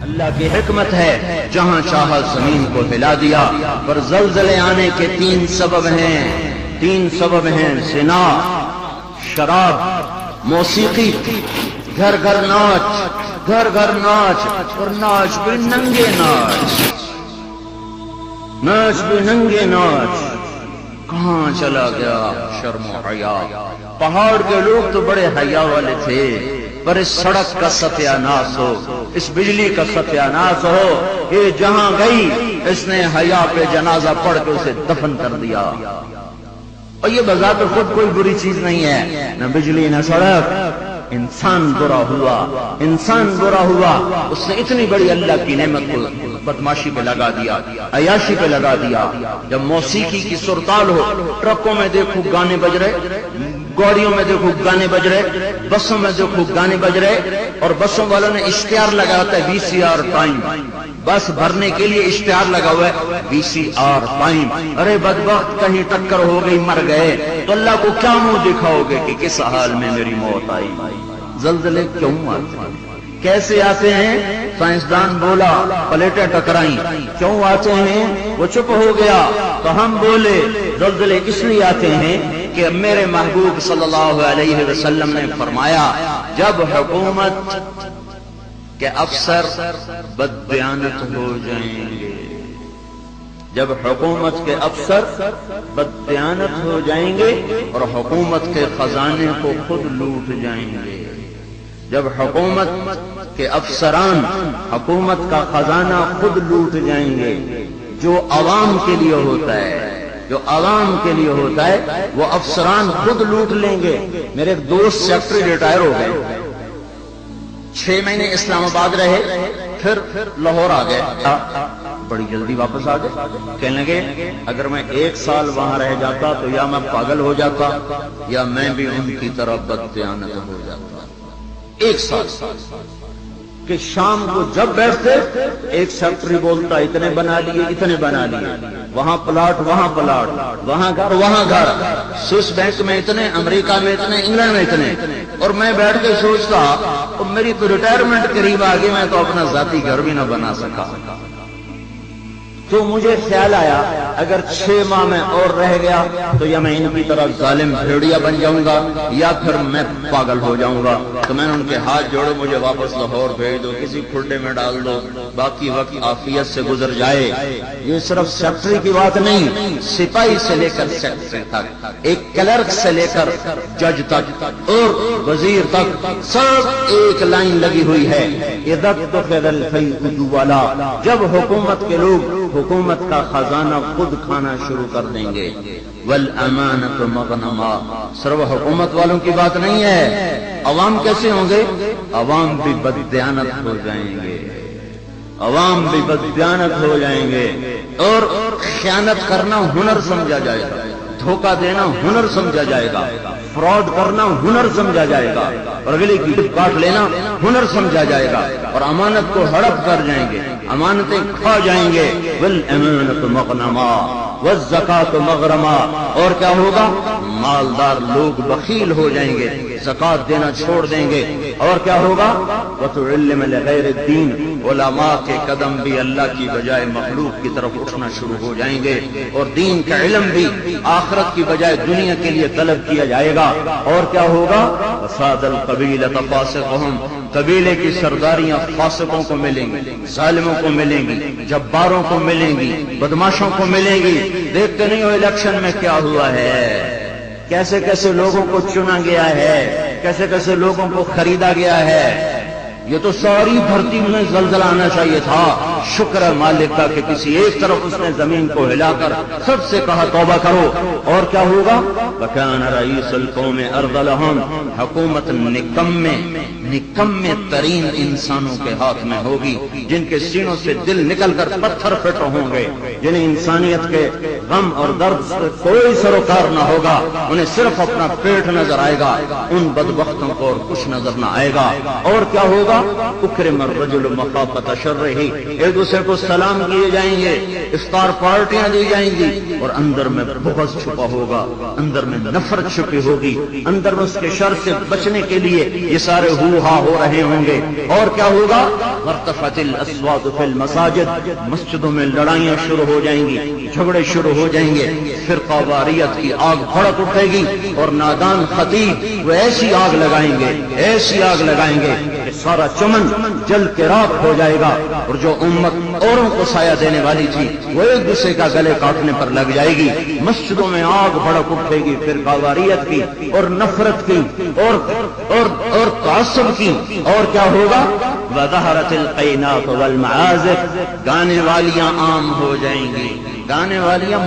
اللہ کی حکمت ہے جہاں چاہا زمین کو ہلا دیا، پر زلزلے آنے کے تین سبب ہیں زنا، شراب، موسیقی، گھر گھر ناچ اور ناچ بھی ننگے ناچ کہاں چلا گیا شرم و حیا؟ پہاڑ کے لوگ تو بڑے حیا والے تھے، پر اس سڑک کا ستیہ ناس ہو، اس بجلی کا ستیہ ناس ہو، یہ جہاں گئی اس نے حیا پہ جنازہ پڑھ کے اسے دفن کر دیا۔ اور یہ بذات خود کوئی بری چیز نہیں ہے، نہ بجلی نہ سڑک، انسان برا ہوا، اس نے اتنی بڑی اللہ کی نعمت کو بدماشی پہ لگا دیا، عیاشی پہ لگا دیا۔ جب موسیقی کی سرتال ہو، ٹرکوں میں دیکھو گانے بج رہے، گاڑیوں میں دیکھو گانے بج رہے، بسوں میں دیکھو گانے بج رہے، اور بسوں والوں نے اشتہار لگا ہوتا ہے VCR ٹائم، بس بھرنے کے لیے اشتہار لگا ہوا ہے VCR ٹائم۔ ارے بدبخت کہیں ٹکر ہو گئی مر گئے تو اللہ کو کیا منہ دکھاؤ گے کہ کس حال میں میری موت آئی؟ زلزلے کیوں آتے ہیں؟ کیسے آتے ہیں؟ سائنسدان بولا پلیٹیں ٹکرائیں۔ کیوں آتے ہیں؟ وہ چپ ہو گیا تو ہم بولے زلزلے اس لیے آتے ہیں کہ میرے محبوب صلی اللہ علیہ وسلم نے فرمایا جب حکومت کے افسر بددیانت ہو جائیں گے، جب حکومت کے افسر بددیانت ہو جائیں گے اور حکومت کے خزانے کو خود لوٹ جائیں گے، جب حکومت کے افسران حکومت کا خزانہ خود لوٹ جائیں گے، جو عوام کے لیے ہوتا ہے وہ افسران خود لوٹ لیں گے۔ میرے ایک دوست سیکٹری ریٹائر ہو گئے، 6 مہینے اسلام آباد رہے، پھر لاہور آ گئے، بڑی جلدی واپس آ گئے۔ کہنے لگے اگر میں 1 سال وہاں رہ جاتا تو یا میں پاگل ہو جاتا یا میں بھی ان کی طرح بددیانت ہو جاتا۔ 1 سال کہ شام کو جب بیٹھتے ایک سیکٹری بولتا اتنے بنا لیے، وہاں پلاٹ، وہاں گھر، سوئس بینک میں اتنے، امریکہ میں اتنے، انگلینڈ میں اتنے، اور میں بیٹھ کے سوچتا میری تو ریٹائرمنٹ قریب آ گئی، میں تو اپنا ذاتی گھر بھی نہ بنا سکا۔ تو مجھے خیال آیا اگر 6 ماہ میں اور رہ گیا تو یا میں ان کی طرح ظالم بھیڑیا بن جاؤں گا یا پھر میں پاگل ہو جاؤں گا۔ تو میں نے ان کے ہاتھ جوڑے، مجھے واپس لاہور بھیج دو، کسی کھڈے میں ڈال دو، باقی وقت عافیت سے گزر جائے۔ یہ صرف سیکٹری کی بات نہیں، سپاہی سے لے کر سیکٹری تک، ایک کلرک سے لے کر جج تک اور وزیر تک، سب ایک لائن لگی ہوئی ہے، جب حکومت کے لوگ حکومت کا خزانہ خود کھانا شروع کر دیں گے۔ والامانۃ مغنما، صرف حکومت والوں کی بات نہیں ہے، عوام کیسے ہوں گے؟ عوام بھی بددیانت ہو جائیں گے، اور خیانت کرنا ہنر سمجھا جائے گا، دھوکہ دینا ہنر سمجھا جائے گا، فراڈ کرنا ہنر سمجھا جائے گا، اور اگلے کی ٹپ کاٹ لینا ہنر سمجھا جائے گا، اور امانت کو ہڑپ کر جائیں گے، امانتیں کھا جائیں گے۔ والامانۃ مغنما والزکاۃ مغرما، اور کیا ہوگا؟ مالدار لوگ بخیل ہو جائیں گے، زکات دینا چھوڑ دیں گے، اور کیا ہوگا؟ وتعلم لغیر الدین، علماء کے قدم بھی اللہ کی بجائے مخلوق کی طرف اٹھنا شروع ہو جائیں گے، اور دین کا علم بھی آخرت کی بجائے دنیا کے لیے طلب کیا جائے گا، اور کیا ہوگا؟ وساد القبیلۃ فاسقہم، قبیلے کی سرداریاں فاسقوں کو ملیں گی، ظالموں کو ملیں گی، جباروں کو ملیں گی، بدماشوں کو ملیں گی۔ دیکھتے نہیں ہو الیکشن میں کیا ہوا ہے، کیسے کیسے لوگوں کو چنا گیا ہے، کیسے کیسے لوگوں کو خریدا گیا ہے۔ یہ تو ساری دھرتی میں زلزلہ آنا چاہیے تھا، شکر ہے مالک کا کہ کسی ایک طرف اس نے زمین کو ہلا کر سب سے کہا توبہ کرو، اور کیا ہوگا؟ وَكَانَ رَئِيسُ الْقَوْمِ أَرْذَلَهُمْ، حکومت نکمے ترین انسانوں کے ہاتھ میں ہوگی، جن کے سینوں سے دل نکل کر پتھر پھٹ ہوں گے، جنہیں انسانیت کے غم اور درد سے کوئی سروکار نہ ہوگا، انہیں صرف اپنا پیٹ نظر آئے گا، ان بدبختوں کو اور کچھ نظر نہ آئے گا۔ اور کیا ہوگا؟ اکرم الرجل مخافۃ شرہ، ایک دوسرے کو سلام کیے جائیں گے، افطار پارٹیاں دی جائیں گی، اور اندر میں بغض چھپا ہوگا، اندر میں نفرت چھپی ہوگی، اندر میں اس کے شر سے بچنے کے لیے یہ سارے ہو ہا ہو رہے ہوں گے۔ اور کیا ہوگا؟ وارتفعت الاصوات فی المساجد، مسجدوں میں لڑائیاں شروع ہو جائیں گی، جھگڑے شروع ہو جائیں گے، فرقہ واریت کی آگ بھڑک اٹھے گی، اور نادان خطیب وہ ایسی آگ لگائیں گے، ایسی آگ لگائیں گے کہ سارا چمن جل کے راکھ ہو جائے گا، اور جو امت اوروں کو سایہ دینے والی تھی وہ ایک دوسرے کا گلے کاٹنے پر لگ جائے گی۔ مسجدوں میں آگ بھڑک اٹھے گی فرقہ واریت کی اور نفرت کی اور تعصب کی، اور کیا ہوگا؟ وظہرت القینات والمعازف، گانے والیاں عام ہو جائیں گی، گانے والیاں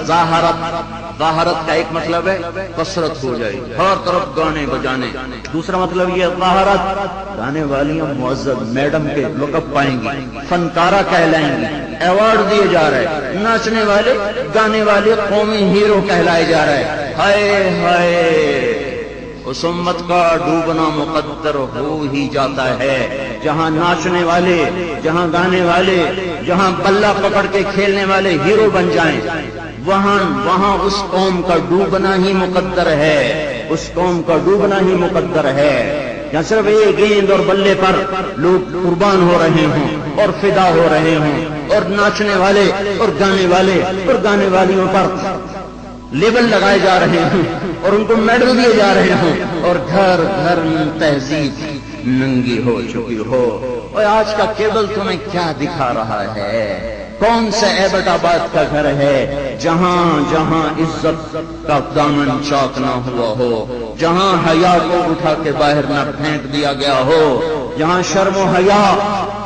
ظاہرت کا ایک مطلب ہے کثرت ہو جائے گی، ہر طرف گانے بجانے، دوسرا مطلب یہ ظاہرت، گانے والیاں معزز میڈم کے لقب پائیں گی، فنکارہ کہلائیں گی، ایوارڈ دیے جا رہے، ناچنے والے گانے والے قومی ہیرو کہلائے جا رہے۔ ہائے ہائے، اس امت کا ڈوبنا مقدر ہو ہی جاتا ہے، جہاں ناچنے والے، جہاں گانے والے، جہاں بلہ پکڑ کے کھیلنے والے ہیرو بن جائیں، وہاں اس قوم کا ڈوبنا ہی مقدر ہے، اس قوم کا ڈوبنا ہی مقدر ہے۔ یا صرف ایک گیند اور بلے پر لوگ قربان ہو رہے ہوں اور فدا ہو رہے ہوں، اور ناچنے والے اور گانے والے اور گانے والیوں پر لیبل لگائے جا رہے ہیں اور ان کو میڈل دیے جا رہے ہیں، اور گھر گھر تہذیب ننگی ہو چکی ہو۔ اور آج کا کیبل تمہیں کیا دکھا رہا ہے؟ کون سا ایبٹ آباد کا گھر ہے جہاں جہاں عزت کا دامن چاک نہ ہوا ہو، جہاں حیا کو اٹھا کے باہر نہ پھینک دیا گیا ہو، جہاں شرم و حیا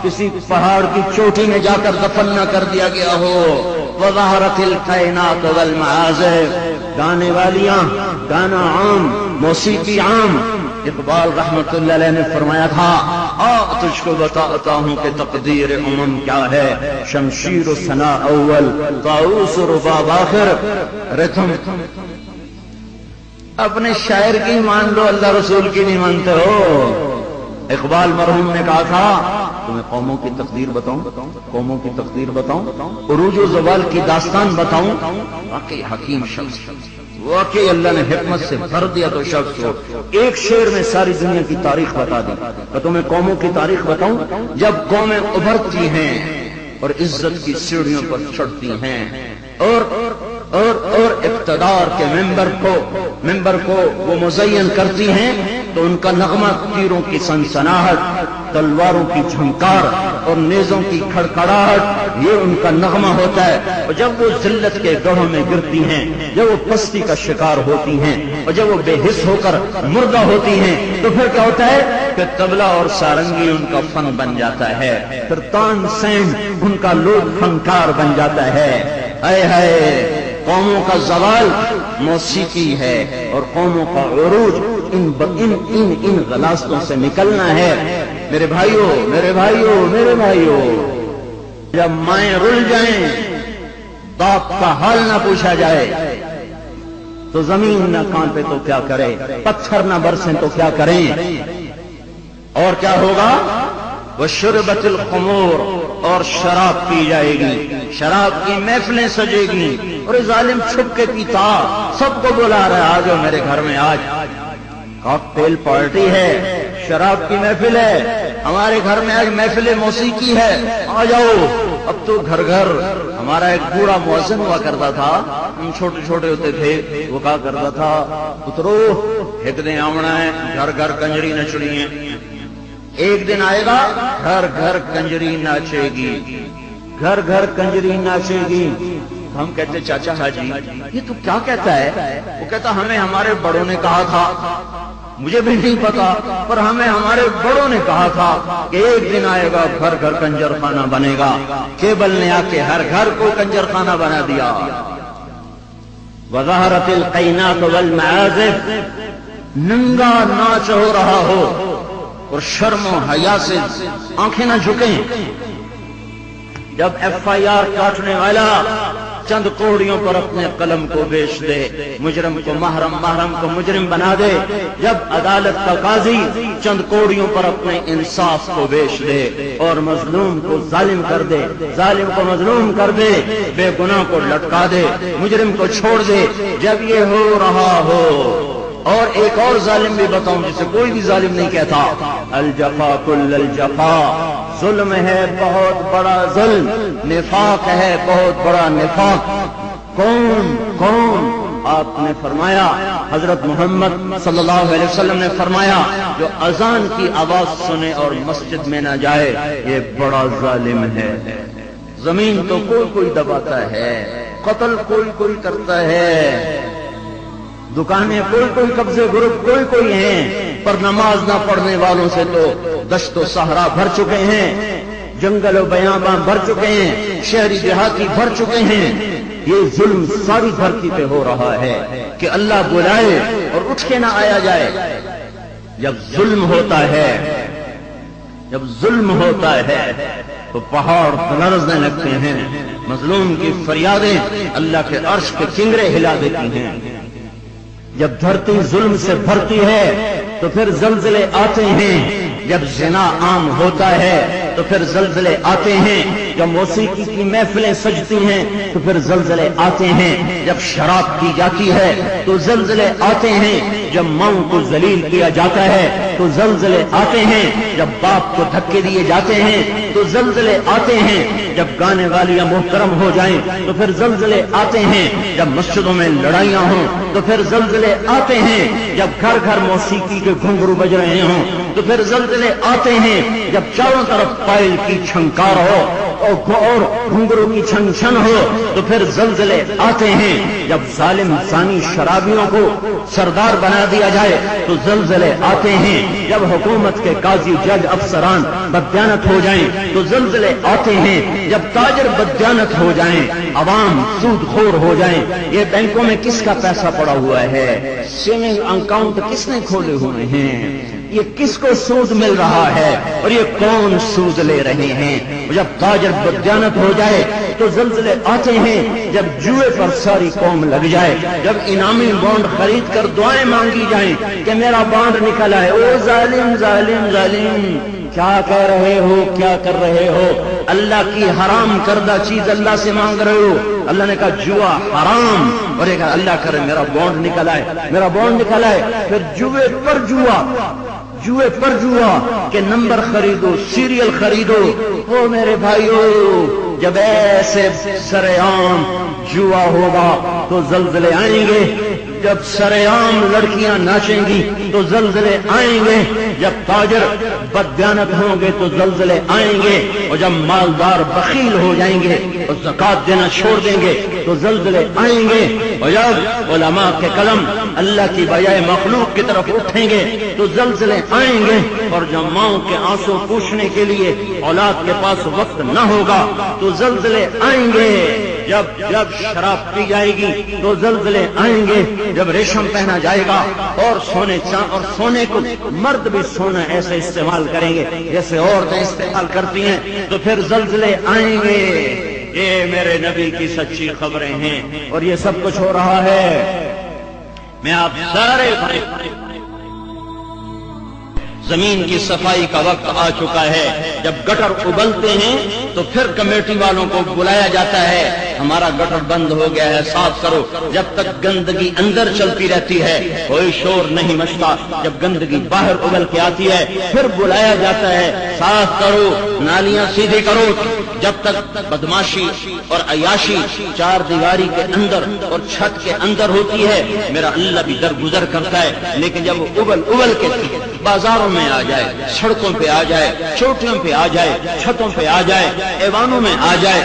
کسی پہاڑ کی چوٹی میں جا کر دفن نہ کر دیا گیا ہو۔ وظہرت القینات والمعازف، گانے والیاں، گانا عام، موسیقی عام۔ اقبال رحمت اللہ علیہ نے فرمایا تھا، تجھ کو بتاتا ہوں کہ تقدیر کیا ہے، شمشیر و ثنا اول، طاؤس و رباب آخر۔ رتم اپنے شاعر کی مان لو، اللہ رسول کی نہیں مانتے ہو۔ اقبال مرحوم نے کہا تھا، تمہیں قوموں کی تقدیر بتاؤں، قوموں کی تقدیر بتاؤں، عروج و زوال کی داستان بتاؤں۔ واقعی حکیم شخص، واقعی اللہ نے حکمت سے بھر دیا تو شخص ہو، ایک شعر میں ساری دنیا کی تاریخ بتا دی۔ تو تمہیں قوموں کی تاریخ بتاؤں، جب قومیں ابھرتی ہیں اور عزت کی سیڑھیوں پر چڑھتی ہیں اور اقتدار کے ممبر کو وہ مزین کرتی ہیں، تو ان کا نغمہ تیروں کی سنسناہٹ، تلواروں کی جھنکار اور نیزوں کی کھڑکھڑاہٹ، یہ ان کا نغمہ ہوتا ہے۔ اور جب وہ ذلت کے گڑھوں میں گرتی ہیں، جب وہ پستی کا شکار ہوتی ہیں، اور جب وہ بے حس ہو کر مردہ ہوتی ہیں، تو پھر کیا ہوتا ہے کہ طبلہ اور سارنگی ان کا فن بن جاتا ہے، پھر تان سین ان کا لوک فنکار بن جاتا ہے۔ اے ہائے، قوموں کا زوال موسیقی ہے اور قوموں کا عروج ان غلاستوں سے نکلنا ہے۔ میرے بھائیوں، میرے بھائیوں، میرے بھائیوں، جب مائیں رل جائیں، باپ کا حال نہ پوچھا جائے، تو زمین نہ کانپے تو کیا کرے، پتھر نہ برسیں تو کیا کریں، اور کیا ہوگا؟ وشربت الخمور، اور شراب پی جائے گی، شراب کی محفلیں سجے گی، اور ظالم چھپ کے پیتا، سب کو بلا رہا ہے، آجو میرے گھر میں، آج کاکٹیل پارٹی ہے، شراب کی محفل ہے، ہمارے گھر میں آج محفل موسیقی ہے، آ جاؤ۔ اب تو گھر گھر، ہمارا ایک بوڑھا مؤذن ہوا کرتا تھا، ہم چھوٹے چھوٹے ہوتے تھے، وہ کہا کرتا تھا، اترو ایک دن آمنا ہے، گھر گھر کنجری نچڑی ہے، ایک دن آئے گا گھر گھر کنجری ناچے گی، گھر گھر کنجری ناچے گی۔ ہم کہتے چاچا حاجی یہ تو کیا کہتا ہے؟ وہ کہتا ہمیں ہمارے بڑوں نے کہا تھا، مجھے بھی نہیں پتا، پر ہمیں ہمارے بڑوں نے کہا تھا کہ ایک دن آئے گا گھر گھر کنجر خانہ بنے گا۔ کیبل نے آ کے ہر گھر کو کنجر خانہ بنا دیا۔ وظہرت القینات والمعازف، ننگا ناچ ہو رہا ہو اور شرم و حیا سے آنکھیں نہ جھکیں۔ جب FIR کاٹنے والا چند کوڑیوں پر اپنے قلم کو بیچ دے، مجرم کو محرم، محرم کو مجرم بنا دے، جب عدالت کا قاضی چند کوڑیوں پر اپنے انصاف کو بیچ دے اور مظلوم کو ظالم کر دے، ظالم کو مظلوم کر دے، بے گناہ کو لٹکا دے، مجرم کو چھوڑ دے، جب یہ ہو رہا ہو، اور ایک اور ظالم بھی بتاؤں جسے کوئی بھی ظالم نہیں کہتا، الجفا کل الجفا، ظلم ہے بہت بڑا ظلم، نفاق ہے بہت بڑا نفاق۔ کون کون؟ آپ نے فرمایا، حضرت محمد صلی اللہ علیہ وسلم نے فرمایا، جو اذان کی آواز سنے اور مسجد میں نہ جائے یہ بڑا ظالم ہے۔ زمین تو کوئی کوئی دباتا ہے، قتل کوئی کوئی کرتا ہے، دکانیں کوئی کوئی، قبضے گروپ کوئی کوئی ہیں، پر نماز نہ پڑھنے والوں سے تو دشت و صحرا بھر چکے ہیں، جنگل و بیاباں بھر چکے ہیں، شہری دیہاتی بھر چکے ہیں۔ یہ ظلم ساری دھرتی پہ ہو رہا ہے کہ اللہ بلائے اور اٹھ کے نہ آیا جائے۔ جب ظلم ہوتا ہے، جب ظلم ہوتا ہے تو پہاڑ لرزنے لگتے ہیں، مظلوم کی فریادیں اللہ کے عرش کے کنگرے ہلا دیتی ہیں۔ جب دھرتی ظلم سے بھرتی ہے تو پھر زلزلے آتے ہیں، جب زنا عام ہوتا ہے تو پھر زلزلے آتے ہیں، جب موسیقی کی محفلیں سجتی ہیں تو پھر زلزلے آتے ہیں، جب شراب پی جاتی ہے تو زلزلے آتے ہیں، جب ماؤں کو ذلیل کیا جاتا ہے تو زلزلے آتے ہیں، جب باپ کو دھکے دیے جاتے ہیں تو زلزلے آتے ہیں، جب گانے والیاں محترم ہو جائیں تو پھر زلزلے آتے ہیں، جب مسجدوں میں لڑائیاں ہوں تو پھر زلزلے آتے ہیں، جب گھر گھر موسیقی کے گھنگرو بج رہے ہوں تو پھر زلزلے آتے ہیں، جب چاروں طرف پائل کی چھنکار ہو اور گھنگرو کی چھن چھن ہو تو پھر زلزلے آتے ہیں، جب ظالم ثانی شرابیوں کو سردار بنا دیا جائے تو زلزلے آتے ہیں، جب حکومت کے قاضی جج افسران بددیانت ہو جائیں تو زلزلے آتے ہیں، جب تاجر بددیانت ہو جائیں، عوام سود خور ہو جائیں۔ یہ بینکوں میں کس کا پیسہ پڑا ہوا ہے؟ سیونگ اکاؤنٹ کس نے کھولے ہوئے ہیں؟ یہ کس کو سود مل رہا ہے اور یہ کون سود لے رہے ہیں؟ جب تاجر بددیانت ہو جائے تو زلزلے آتے ہیں، جب جوئے پر ساری قوم لگ جائے، جب انعامی بانڈ خرید کر دعائیں مانگی جائیں کہ میرا بانڈ نکلا ہے، او ظالم ظالم ظالم کیا کہہ رہے ہو، کیا کر رہے ہو؟ اللہ کی حرام کردہ چیز اللہ سے مانگ رہے ہو۔ اللہ نے کہا جوا حرام، اور یہ کہا اللہ کرے میرا بانڈ نکلا ہے، میرا بانڈ نکلا ہے، پھر جوئے پر جوا، جوئے پر جوا کہ نمبر خریدو، سیریل خریدو۔ او میرے بھائیو، جب ایسے سرعام جوا ہوگا تو زلزلے آئیں گے، جب سرعام لڑکیاں ناچیں گی تو زلزلے آئیں گے، جب تاجر بددیانت ہوں گے تو زلزلے آئیں گے، اور جب مالدار بخیل ہو جائیں گے اور زکات دینا چھوڑ دیں گے تو زلزلے آئیں گے، اور جب علماء کے قلم اللہ کی بجائے مخلوق کی طرف اٹھیں گے تو زلزلے آئیں گے، اور جب ماؤں کے آنسو پوچھنے کے لیے اولاد کے پاس وقت نہ ہوگا تو زلزلے آئیں گے، جب جب شراب پی جائے گی تو زلزلے آئیں گے، جب ریشم پہنا جائے گا اور سونے کو مرد بھی سونا ایسے استعمال کریں گے جیسے عورتیں استعمال کرتی ہیں تو پھر زلزلے آئیں گے۔ یہ میرے نبی کی سچی خبریں ہیں اور یہ سب کچھ ہو رہا ہے۔ میں آپ سارے زمین کی صفائی کا وقت آ چکا ہے، جب گٹر ابلتے ہیں تو پھر کمیٹی والوں کو بلایا جاتا ہے، ہمارا گٹر بند ہو گیا ہے، صاف کرو۔ جب تک گندگی اندر چلتی رہتی ہے کوئی شور نہیں مچتا، جب گندگی باہر ابل کے آتی ہے پھر بلایا جاتا ہے، صاف کرو، نالیاں سیدھی کرو۔ جب تک بدماشی اور عیاشی چار دیواری کے اندر اور چھت کے اندر ہوتی ہے میرا اللہ بھی درگزر کرتا ہے، لیکن جب ابل کے بازاروں میں آ جائے، سڑکوں پہ آ جائے، چوٹیوں پہ آ جائے، چھتوں پہ آ جائے، ایوانوں میں آ جائے،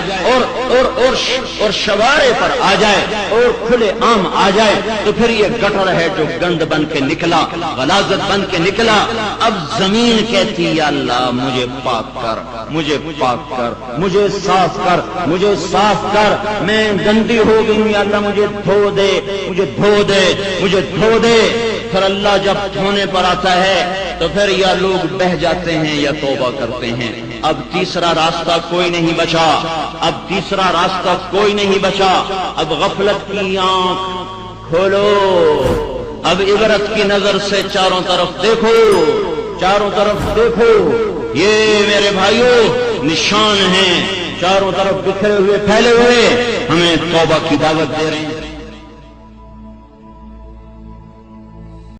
اور شوارے پر آ جائے اور کھلے عام آ جائے تو پھر یہ گٹر ہے جو گند بن کے نکلا، غلاظت بن کے نکلا۔ اب زمین کہتی یا اللہ مجھے پاک کر، مجھے پاک کر، مجھے صاف کر، مجھے صاف کر، میں گندی ہو گئی ہوں، یا اللہ مجھے دھو دے، مجھے دھو دے، مجھے دھو دے۔ پھر اللہ جب دھونے پر آتا ہے تو پھر یا لوگ بہہ جاتے ہیں یا توبہ کرتے ہیں۔ اب تیسرا راستہ کوئی نہیں بچا، اب تیسرا راستہ کوئی نہیں بچا۔ اب غفلت کی آنکھ کھولو، اب عبرت کی نظر سے چاروں طرف دیکھو، چاروں طرف دیکھو، یہ میرے بھائیوں نشان ہیں، چاروں طرف بکھرے ہوئے پھیلے ہوئے، ہمیں توبہ کی دعوت دے رہے ہیں۔